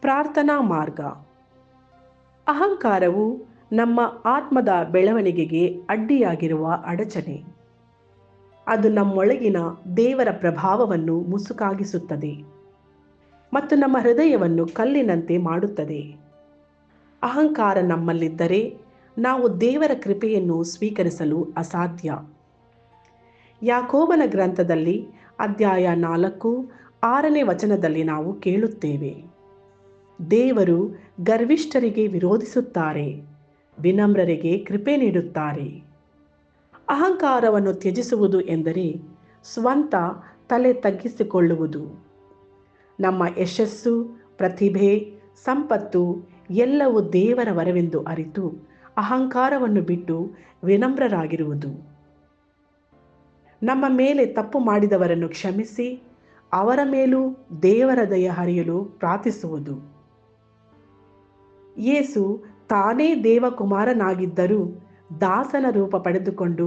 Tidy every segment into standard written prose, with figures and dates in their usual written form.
ಪ್ರಾರ್ಥನಾ ಮಾರ್ಗ. ಅಹಂಕಾರವು ನಮ್ಮ ಆತ್ಮದ ಬೆಳವಣಿಗೆಗೆ ಅಡ್ಡಿಯಾಗಿರುವ ಅಡಚಣೆ. ಅದು ನಮ್ಮೊಳಗಿನ ದೇವರ ಪ್ರಭಾವವನ್ನು ಮುಸುಕಾಗಿಸುತ್ತದೆ ಮತ್ತು ನಮ್ಮ ಹೃದಯವನ್ನು ಕಲ್ಲಿನಂತೆ ಮಾಡುತ್ತದೆ. ಅಹಂಕಾರ ನಮ್ಮಲ್ಲಿದ್ದರೆ ನಾವು ದೇವರ ಕೃಪೆಯನ್ನು ಸ್ವೀಕರಿಸಲು ಅಸಾಧ್ಯ. ಯಾಕೋಬನ ಗ್ರಂಥದಲ್ಲಿ ಅಧ್ಯಾಯ 4:6 ವಚನದಲ್ಲಿ ನಾವು ಕೇಳುತ್ತೇವೆ, ದೇವರು ಗರ್ವಿಷ್ಠರಿಗೆ ವಿರೋಧಿಸುತ್ತಾರೆ, ವಿನಮ್ರರಿಗೆ ಕೃಪೆ ನೀಡುತ್ತಾರೆ. ಅಹಂಕಾರವನ್ನು ತ್ಯಜಿಸುವುದು ಎಂದರೆ ಸ್ವಂತ ತಲೆ ತಗ್ಗಿಸಿಕೊಳ್ಳುವುದು. ನಮ್ಮ ಯಶಸ್ಸು, ಪ್ರತಿಭೆ, ಸಂಪತ್ತು ಎಲ್ಲವೂ ದೇವರ ವರವೆಂದು ಅರಿತು ಅಹಂಕಾರವನ್ನು ಬಿಟ್ಟು ವಿನಮ್ರರಾಗಿರುವುದು. ನಮ್ಮ ಮೇಲೆ ತಪ್ಪು ಮಾಡಿದವರನ್ನು ಕ್ಷಮಿಸಿ ಅವರ ಮೇಲೂ ದೇವರ ದಯೆ ಹರಿಯಲು ಪ್ರಾರ್ಥಿಸುವುದು. ಯೇಸು ತಾನೇ ದೇವಕುಮಾರನಾಗಿದ್ದರೂ ದಾಸನ ರೂಪ ಪಡೆದುಕೊಂಡು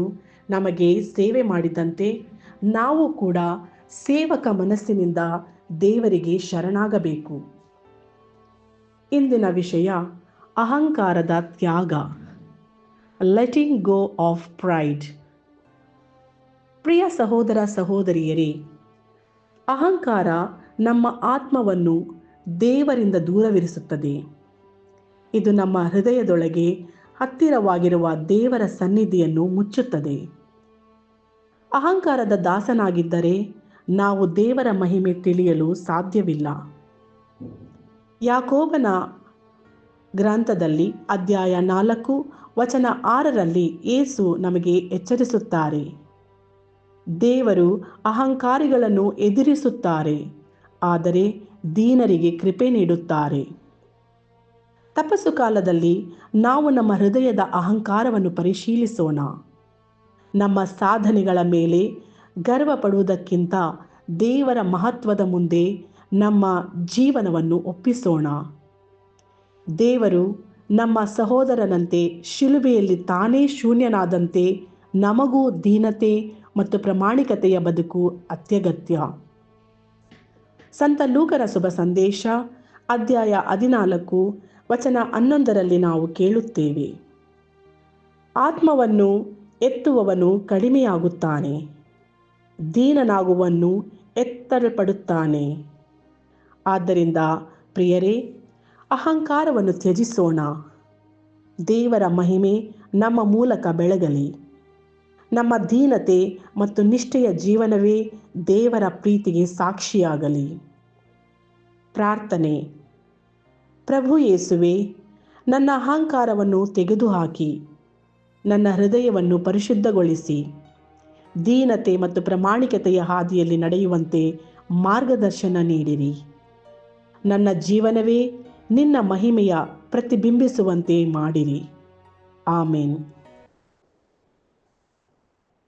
ನಮಗೆ ಸೇವೆ ಮಾಡಿದಂತೆ ನಾವು ಕೂಡ ಸೇವಕ ಮನಸ್ಸಿನಿಂದ ದೇವರಿಗೆ ಶರಣಾಗಬೇಕು. ಇಂದಿನ ವಿಷಯ ಅಹಂಕಾರದ ತ್ಯಾಗ, ಲೆಟಿಂಗ್ ಗೋ ಆಫ್ ಪ್ರೈಡ್. ಪ್ರಿಯ ಸಹೋದರ ಸಹೋದರಿಯರೇ, ಅಹಂಕಾರ ನಮ್ಮ ಆತ್ಮವನ್ನು ದೇವರಿಂದ ದೂರವಿರಿಸುತ್ತದೆ. ಇದು ನಮ್ಮ ಹೃದಯದೊಳಗೆ ಹತ್ತಿರವಾಗಿರುವ ದೇವರ ಸನ್ನಿಧಿಯನ್ನು ಮುಚ್ಚುತ್ತದೆ. ಅಹಂಕಾರದ ದಾಸನಾಗಿದ್ದರೆ ನಾವು ದೇವರ ಮಹಿಮೆ ತಿಳಿಯಲು ಸಾಧ್ಯವಿಲ್ಲ. ಯಾಕೋಬನ ಗ್ರಂಥದಲ್ಲಿ ಅಧ್ಯಾಯ 4 ವಚನ 6ರಲ್ಲಿ ಯೇಸು ನಮಗೆ ಎಚ್ಚರಿಸುತ್ತಾರೆ, ದೇವರು ಅಹಂಕಾರಿಗಳನ್ನು ಎದುರಿಸುತ್ತಾರೆ, ಆದರೆ ದೀನರಿಗೆ ಕೃಪೆ ನೀಡುತ್ತಾರೆ. ತಪಸ್ಸು ಕಾಲದಲ್ಲಿ ನಾವು ನಮ್ಮ ಹೃದಯದ ಅಹಂಕಾರವನ್ನು ಪರಿಶೀಲಿಸೋಣ. ನಮ್ಮ ಸಾಧನೆಗಳ ಮೇಲೆ ಗರ್ವ ಪಡುವುದಕ್ಕಿಂತ ದೇವರ ಮಹತ್ವದ ಮುಂದೆ ನಮ್ಮ ಜೀವನವನ್ನು ಒಪ್ಪಿಸೋಣ. ದೇವರು ನಮ್ಮ ಸಹೋದರನಂತೆ ಶಿಲುಬೆಯಲ್ಲಿ ತಾನೇ ಶೂನ್ಯನಾದಂತೆ ನಮಗೂ ದೀನತೆ ಮತ್ತು ಪ್ರಾಮಾಣಿಕತೆಯ ಬದುಕು ಅತ್ಯಗತ್ಯ. ಸಂತ ಲೂಕನ ಶುಭ ಸಂದೇಶ ಅಧ್ಯಾಯ 14 ವಚನ 11ರಲ್ಲಿ ನಾವು ಕೇಳುತ್ತೇವೆ, ಆತ್ಮವನ್ನು ಎತ್ತುವವನು ಕಡಿಮೆಯಾಗುತ್ತಾನೆ, ದೀನನಾಗುವವನು ಎತ್ತಲ್ಪಡುತ್ತಾನೆ. ಆದ್ದರಿಂದ ಪ್ರಿಯರೇ, ಅಹಂಕಾರವನ್ನು ತ್ಯಜಿಸೋಣ. ದೇವರ ಮಹಿಮೆ ನಮ್ಮ ಮೂಲಕ ಬೆಳಗಲಿ. ನಮ್ಮ ದೀನತೆ ಮತ್ತು ನಿಷ್ಠೆಯ ಜೀವನವೇ ದೇವರ ಪ್ರೀತಿಗೆ ಸಾಕ್ಷಿಯಾಗಲಿ. ಪ್ರಾರ್ಥನೆ. ಪ್ರಭು ಯೇಸುವೆ, ನನ್ನ ಅಹಂಕಾರವನ್ನು ತೆಗೆದುಹಾಕಿ ನನ್ನ ಹೃದಯವನ್ನು ಪರಿಶುದ್ಧಗೊಳಿಸಿ ದೀನತೆ ಮತ್ತು ಪ್ರಾಮಾಣಿಕತೆಯ ಹಾದಿಯಲ್ಲಿ ನಡೆಯುವಂತೆ ಮಾರ್ಗದರ್ಶನ ನೀಡಿರಿ. ನನ್ನ ಜೀವನವೇ ನಿನ್ನ ಮಹಿಮೆಯ ಪ್ರತಿಬಿಂಬಿಸುವಂತೆ ಮಾಡಿರಿ. ಆಮೇನ್.